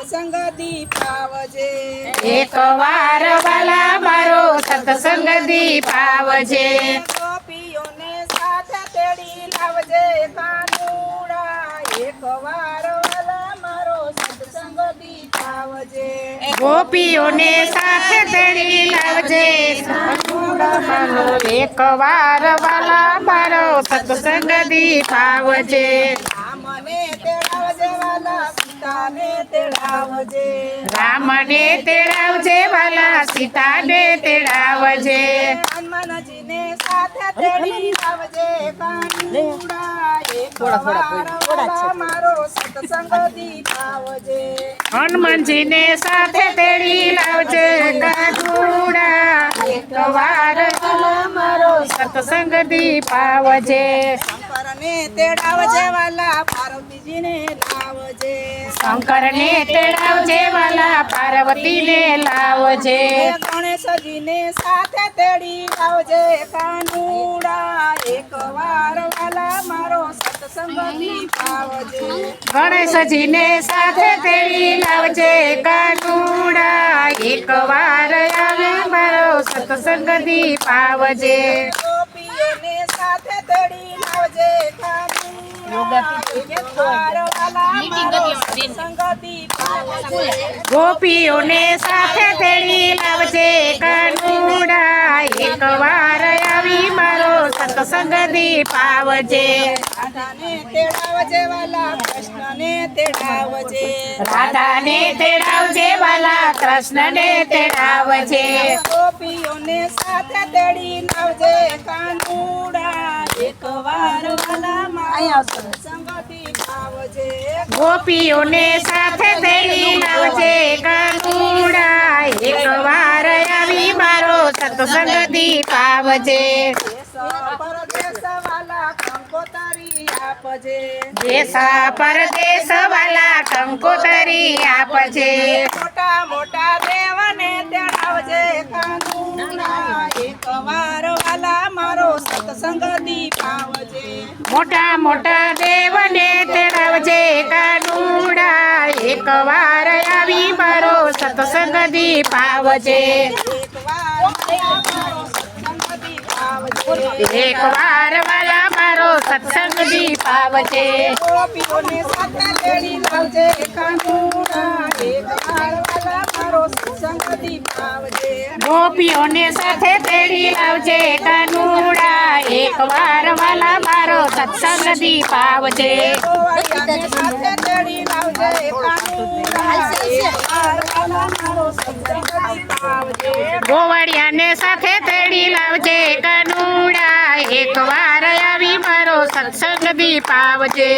સત્સંગ દીપાવજે એક વાર વાલા મારો સત્સંગ દીપાવજે ગોપીઓને સાથે તેડી લાવજે કાનુડા એક વાર વાલા મારો સત્સંગ દીપાવજે ગોપીઓને સાથે તેડી લાવજે એક વાર વાલા મારો સત્સંગ દીપાવજે રામને તેડાવજે વાલા સીતાને તેડાવજે રામને તેડાવજે વાલા સીતાને તેડાવજે હનુમાનજીને સાથે તેડી લાવજે કાનુડા એક વાર વાલા મારો સત્સંગ દીપાવજે હનુમાનજીને સાથે તેડી લાવજે કાનુડા એક વાર વાલા મારો સત્સંગ દીપાવજે શંકરને તેડાવજે વાલા પાર્વતીજીને લાવજે શંકરને તેડાવજે વાલા પાર્વતીને લાવજે ગણેશજીને સાથે તેડી લાવજે કાનુડા એક વાર વાલા મારો સત્સંગ દીપાવજે ગણેશજીને સાથે તેડી લાવજે કાનુડા એક વાર આવે મારો સત્સંગ દીપાવજે ગોપીઓને સાથે તેડી લાવજે કાનુડા એક વાર વાલા મારો સત્સંગ દીપાવજે ગોપીઓને સાથે તેડી લાવજે કાનુડા એક વાર આવી મારો સત્સંગ દીપાવજે રાધાને તેડાવજે વાલા કૃષ્ણને તેડાવજે રાધાને તેડાવજે વાલા કૃષ્ણને તેડાવજે ગોપીઓને સાથે તેડી લાવજે કાનુડા એક વાર વાલા મારો સત્સંગ દીપાવજે ગોપીઓને સાથે તેડી લાવજે કાનુડા એક વાર આવી મારો સત્સંગ દીપાવજે પરદેશ વાલા કંકોતરી આપજે દેશા પરદેશ વાલા કંકોતરી આપજે મોટા મોટા દેવને તેડાવજે કાનુડા એક વાર વાલા મારો સત્સંગ દીપાવજે મોટા મોટા દેવને તેડાવજે કાનુડા એક વાર આવી મારો સત્સંગ દીપાવજે એક વાર વાલા મારો સત્સંગ દીપાવજે ગોપીઓને સાથે તેડી લાવજે કાનુડા એક વાર વાલા મારો સત્સંગ દીપાવજે ગોપીઓને સાથે તેડી લાવજે કાનુડા એક વાર વાલા મારો સત્સંગ દીપાવજે ગોવાળિયાને સાથે તેડી લાવજે કાનુડા એક વાર વાલા મારો સત્સંગ દીપાવજે ગોવાળિયાને સાથે તેડી લાવજે કાનુડા એક વાર આવી મારો સત્સંગ દીપાવજે